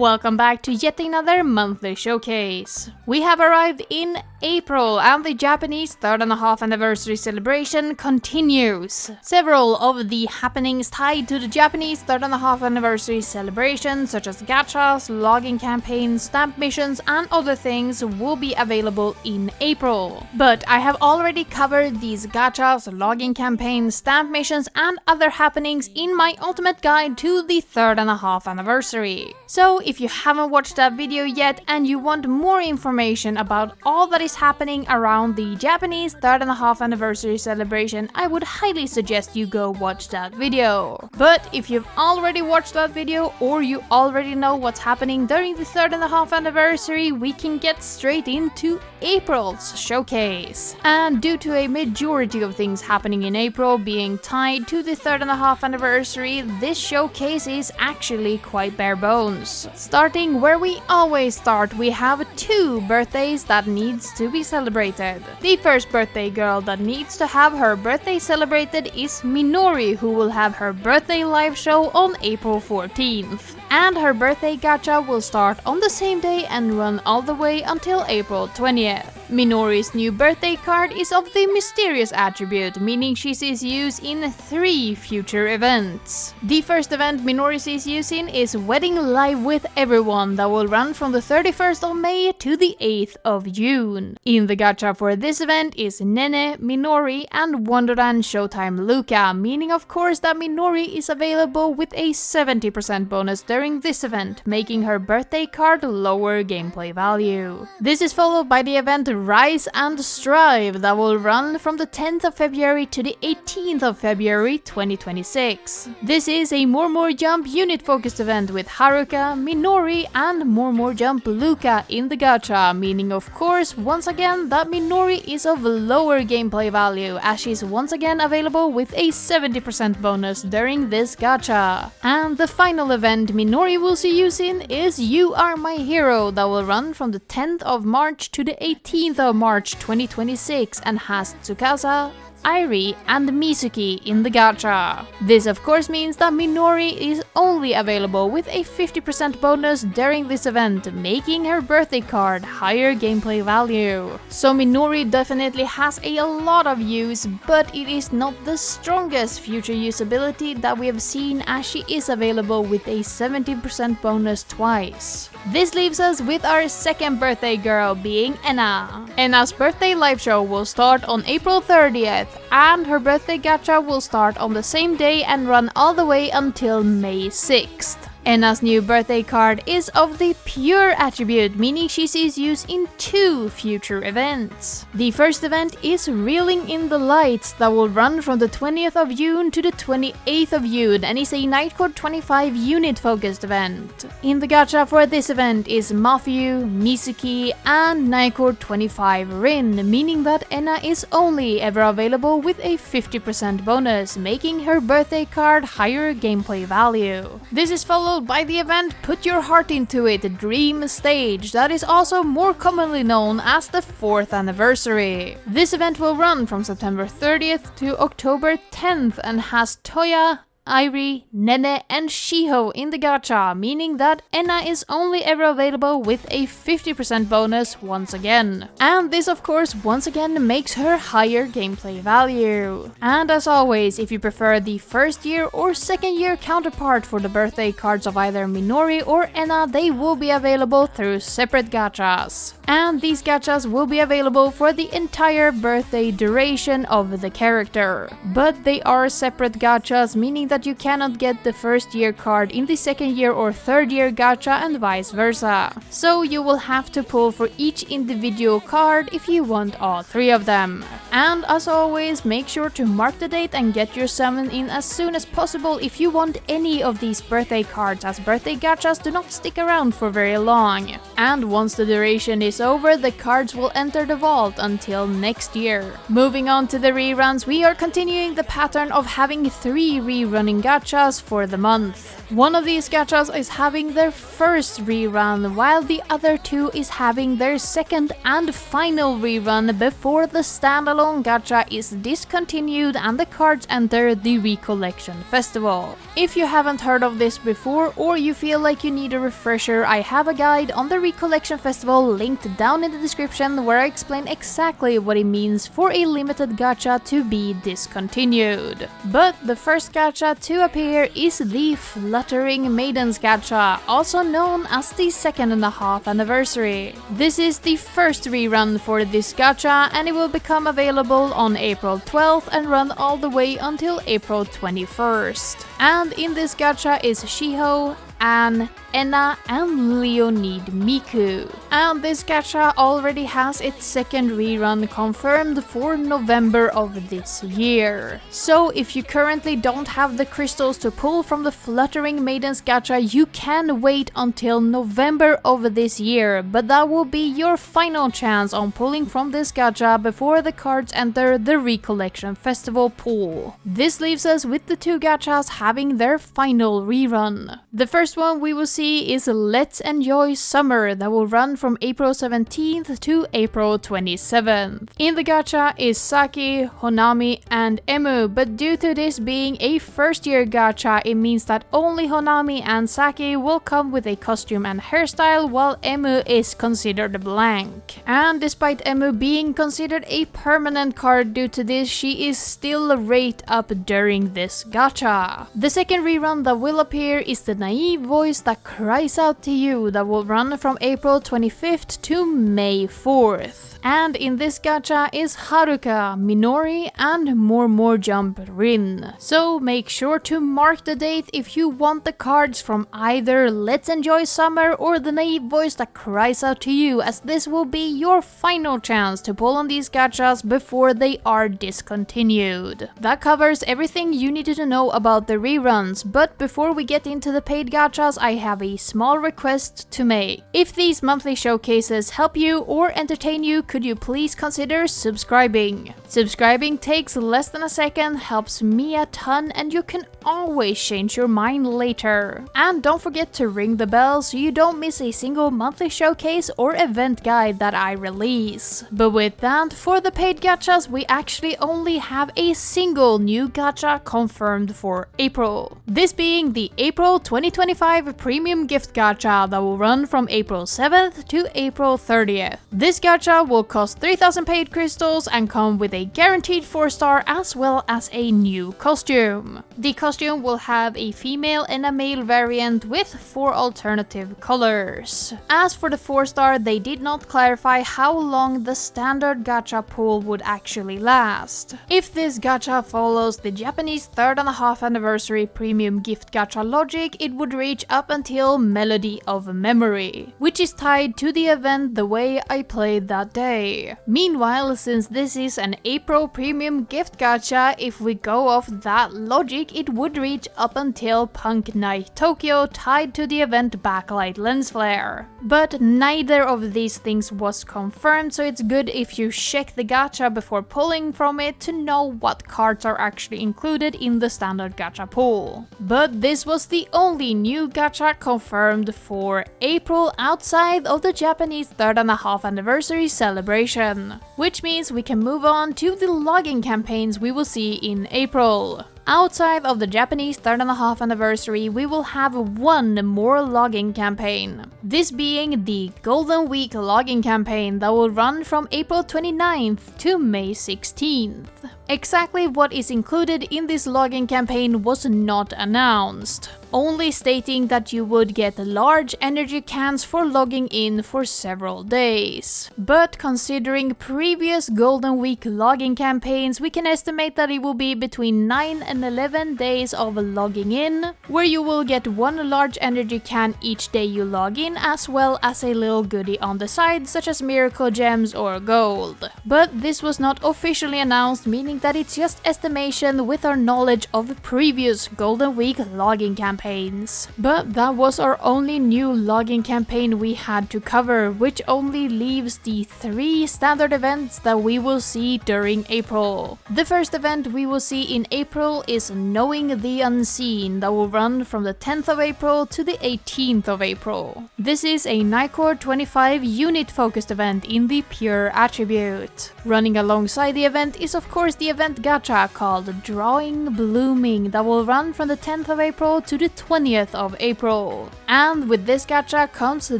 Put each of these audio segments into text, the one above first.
Welcome back to yet another monthly showcase. We have arrived in April and the Japanese 3.5 anniversary celebration continues. Several of the happenings tied to the Japanese 3.5 anniversary celebration, such as gachas, login campaigns, stamp missions and other things will be available in April. But I have already covered these gachas, login campaigns, stamp missions and other happenings in my ultimate guide to the 3.5 anniversary. So if you haven't watched that video yet and you want more information about all that is happening around the Japanese 3.5 anniversary celebration, I would highly suggest you go watch that video. But if you've already watched that video or you already know what's happening during the 3.5 anniversary, we can get straight into April's showcase. And due to a majority of things happening in April being tied to the 3.5 anniversary, this showcase is actually quite bare bones. Starting where we always start, we have 2 birthdays that needs to be celebrated. The first birthday girl that needs to have her birthday celebrated is Minori, who will have her birthday live show on April 14th. And her birthday gacha will start on the same day and run all the way until April 20th. Minori's new birthday card is of the mysterious attribute, meaning she sees use in 3 future events. The first event Minori sees use in is Wedding Live with Everyone, that will run from the 31st of May to the 8th of June. In the gacha for this event is Nene, Minori and Wonderland Showtime Luka, meaning of course that Minori is available with a 70% bonus during this event, making her birthday card lower gameplay value. This is followed by the event Rise and Strive, that will run from the 10th of February to the 18th of February 2026. This is a More Jump unit focused event with Haruka, Minori and More Jump Luka in the gacha, meaning of course once again that Minori is of lower gameplay value, as she's once again available with a 70% bonus during this gacha. And the final event Minori will see use in is You Are My Hero, that will run from the 10th of March to the 18th of March 2026 and has Tsukasa, Airi and Mizuki in the gacha. This of course means that Minori is only available with a 50% bonus during this event, making her birthday card higher gameplay value. So Minori definitely has a lot of use, but it is not the strongest future usability that we have seen, as she is available with a 70% bonus twice. This leaves us with our second birthday girl, being ENA. ENA's birthday live show will start on April 30th, and her birthday gacha will start on the same day and run all the way until May 6th. ENA's new birthday card is of the pure attribute, meaning she sees use in 2 future events. The first event is Reeling in the Lights, that will run from the 20th of June to the 28th of June and is a Nightcode 25 unit focused event. In the gacha for this event is Mafuyu, Mizuki and Nightcode 25 Rin, meaning that ENA is only ever available with a 50% bonus, making her birthday card higher gameplay value. This is followed by the event Put Your Heart Into It Dream Stage, that is also more commonly known as the 4th anniversary. This event will run from September 30th to October 10th and has Toya, Airi, Nene and SHIHO in the gacha, meaning that ENA is only ever available with a 50% bonus once again. And this of course once again makes her higher gameplay value. And as always, if you prefer the first year or second year counterpart for the birthday cards of either Minori or ENA, they will be available through separate gachas. And these gachas will be available for the entire birthday duration of the character. But they are separate gachas, meaning that you cannot get the first year card in the second year or third year gacha and vice versa. So you will have to pull for each individual card if you want all 3 of them. And as always, make sure to mark the date and get your summon in as soon as possible if you want any of these birthday cards, as birthday gachas do not stick around for very long. And once the duration is over, the cards will enter the vault until next year. Moving on to the reruns, we are continuing the pattern of having 3 rerunning gachas for the month. One of these gachas is having their first rerun, while the other two is having their second and final rerun before the standalone gacha is discontinued and the cards enter the Recollection Festival. If you haven't heard of this before or you feel like you need a refresher, I have a guide on the Recollection Festival linked down in the description where I explain exactly what it means for a limited gacha to be discontinued. But the first gacha to appear is the Fluttering Maiden's gacha, also known as the 2.5 anniversary. This is the first rerun for this gacha and it will become available on April 12th and run all the way until April 21st. And in this gacha is SHIHO, Anne, ENA and Leonid MIKU. And this gacha already has its second rerun confirmed for November of this year. So if you currently don't have the crystals to pull from the Fluttering Maidens gacha, you can wait until November of this year, but that will be your final chance on pulling from this gacha before the cards enter the Recollection Festival pool. This leaves us with the two gachas having their final rerun. The first one we will see is Let's Enjoy Summer, that will run from April 17th to April 27th. In the gacha is Saki, Honami and Emu, but due to this being a first year gacha, it means that only Honami and Saki will come with a costume and hairstyle, while Emu is considered blank. And despite Emu being considered a permanent card due to this, she is still rate up during this gacha. The second rerun that will appear is the Naive Voice That Cries Out to You, that will run from April 25th to May 4th. And in this gacha is Haruka, Minori and More Jump Rin. So make sure to mark the date if you want the cards from either Let's Enjoy Summer or the Naive Voice That Cries Out to You, as this will be your final chance to pull on these gachas before they are discontinued. That covers everything you needed to know about the reruns, but before we get into the paid gachas, I have a small request to make. If these monthly showcases help you or entertain you, could you please consider subscribing? Subscribing takes less than a second, helps me a ton, and you can always change your mind later. And don't forget to ring the bell so you don't miss a single monthly showcase or event guide that I release. But with that, for the paid gachas, we actually only have a single new gacha confirmed for April. This being the April 2025 Premium Gift Gacha that will run from April 7th to April 30th. This gacha will cost 3000 paid crystals and come with a guaranteed 4-star as well as a new costume. The costume will have a female and a male variant with 4 alternative colors. As for the 4-star, they did not clarify how long the standard gacha pool would actually last. If this gacha follows the Japanese 3.5 anniversary premium gift gacha logic, it would reach up until Melody of Memory, which is tied to the event the way I played that day. Meanwhile, since this is an April premium gift gacha, if we go off that logic, it would reach up until Punk Night Tokyo, tied to the event Backlight Lens Flare. But neither of these things was confirmed, so it's good if you check the gacha before pulling from it to know what cards are actually included in the standard gacha pool. But this was the only new gacha confirmed for April outside of the Japanese 3.5 anniversary celebration, which means we can move on to the login campaigns we will see in April. Outside of the Japanese 3.5 anniversary, we will have one more login campaign. This being the Golden Week login campaign that will run from April 29th to May 16th. Exactly what is included in this login campaign was not announced, only stating that you would get large energy cans for logging in for several days. But considering previous Golden Week login campaigns, we can estimate that it will be between 9 and 11 days of logging in, where you will get one large energy can each day you log in, as well as a little goodie on the side such as miracle gems or gold. But this was not officially announced, meaning that it's just estimation with our knowledge of previous Golden Week logging campaigns. But that was our only new logging campaign we had to cover, which only leaves the 3 standard events that we will see during April. The first event we will see in April is Knowing the Unseen, that will run from the 10th of April to the 18th of April. This is a Nightcore 25 unit focused event in the pure attribute. Running alongside the event is of course the event gacha called Drawing Blooming, that will run from the 10th of April to the 20th of April. And with this gacha comes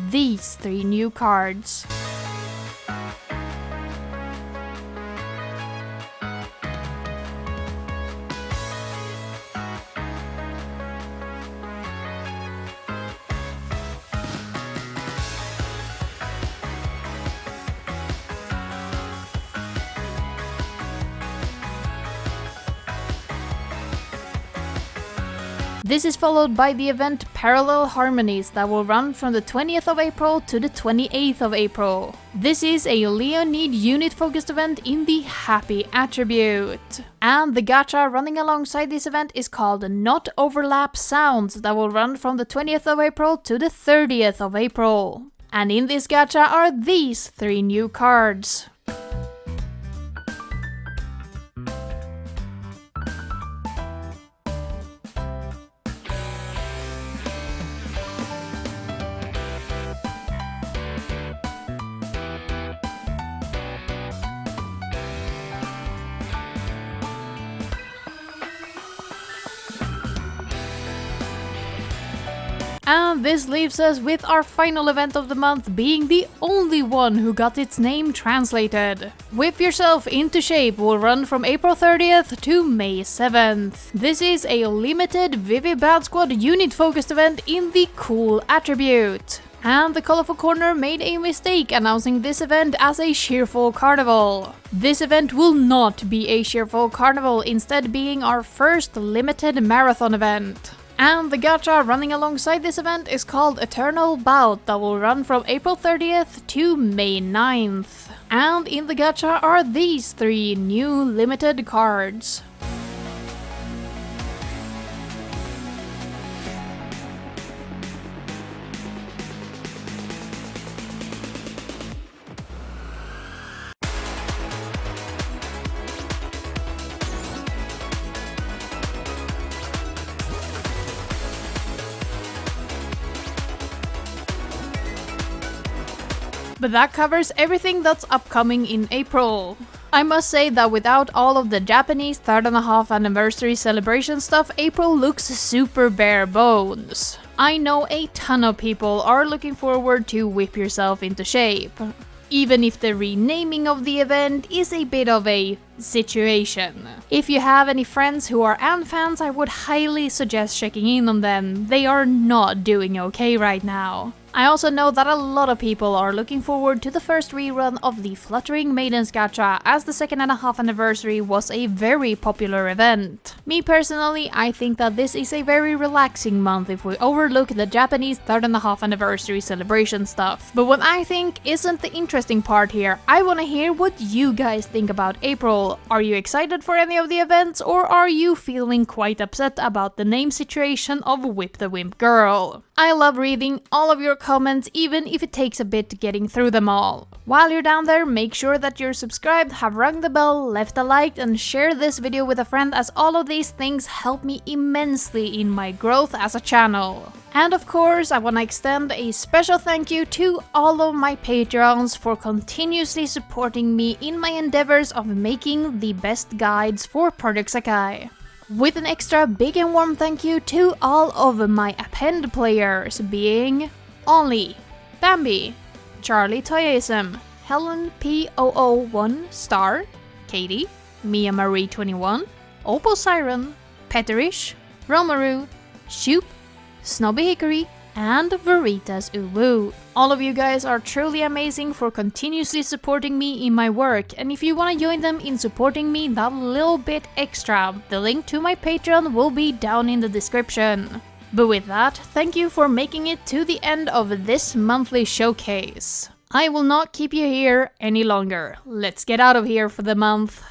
these 3 new cards. This is followed by the event Parallel Harmonies, that will run from the 20th of April to the 28th of April. This is a Leonid unit focused event in the Happy attribute. And the gacha running alongside this event is called Not Overlap Sounds, that will run from the 20th of April to the 30th of April. And in this gacha are these 3 new cards. And this leaves us with our final event of the month being the only one who got its name translated. Whip Yourself Into Shape will run from April 30th to May 7th. This is a limited Vivi Bad Squad unit focused event in the Cool attribute. And the Colorful Corner made a mistake announcing this event as a Cheerful Carnival. This event will not be a Cheerful Carnival, instead being our first limited marathon event. And the gacha running alongside this event is called Eternal Bout, that will run from April 30th to May 9th. And in the gacha are these 3 new limited cards. But that covers everything that's upcoming in April. I must say that without all of the Japanese 3.5 anniversary celebration stuff, April looks super bare bones. I know a ton of people are looking forward to Whip Yourself Into Shape, even if the renaming of the event is a bit of a situation. If you have any friends who are AN fans, I would highly suggest checking in on them. They are not doing okay right now. I also know that a lot of people are looking forward to the first rerun of the Fluttering Maidens Gacha, as the 2.5 anniversary was a very popular event. Me personally, I think that this is a very relaxing month if we overlook the Japanese 3.5 anniversary celebration stuff. But what I think isn't the interesting part here. I wanna hear what you guys think about April. Are you excited for any of the events, or are you feeling quite upset about the name situation of Whip the Wimp Girl? I love reading all of your comments, even if it takes a bit getting through them all. While you're down there, make sure that you're subscribed, have rung the bell, left a like, and share this video with a friend, as all of these things help me immensely in my growth as a channel. And of course, I want to extend a special thank you to all of my Patreons for continuously supporting me in my endeavors of making the best guides for Project Sekai. With an extra big and warm thank you to all of my append players, being Only, Bambi, Charlie Toyaism, Helen P001 Star, Katie, Mia Marie 21, Opal Siren, Petterish, Romaru, Shoop, Snobby Hickory, and Veritas Uwu. All of you guys are truly amazing for continuously supporting me in my work, and if you want to join them in supporting me that little bit extra, the link to my Patreon will be down in the description. But with that, thank you for making it to the end of this monthly showcase. I will not keep you here any longer. Let's get out of here for the month.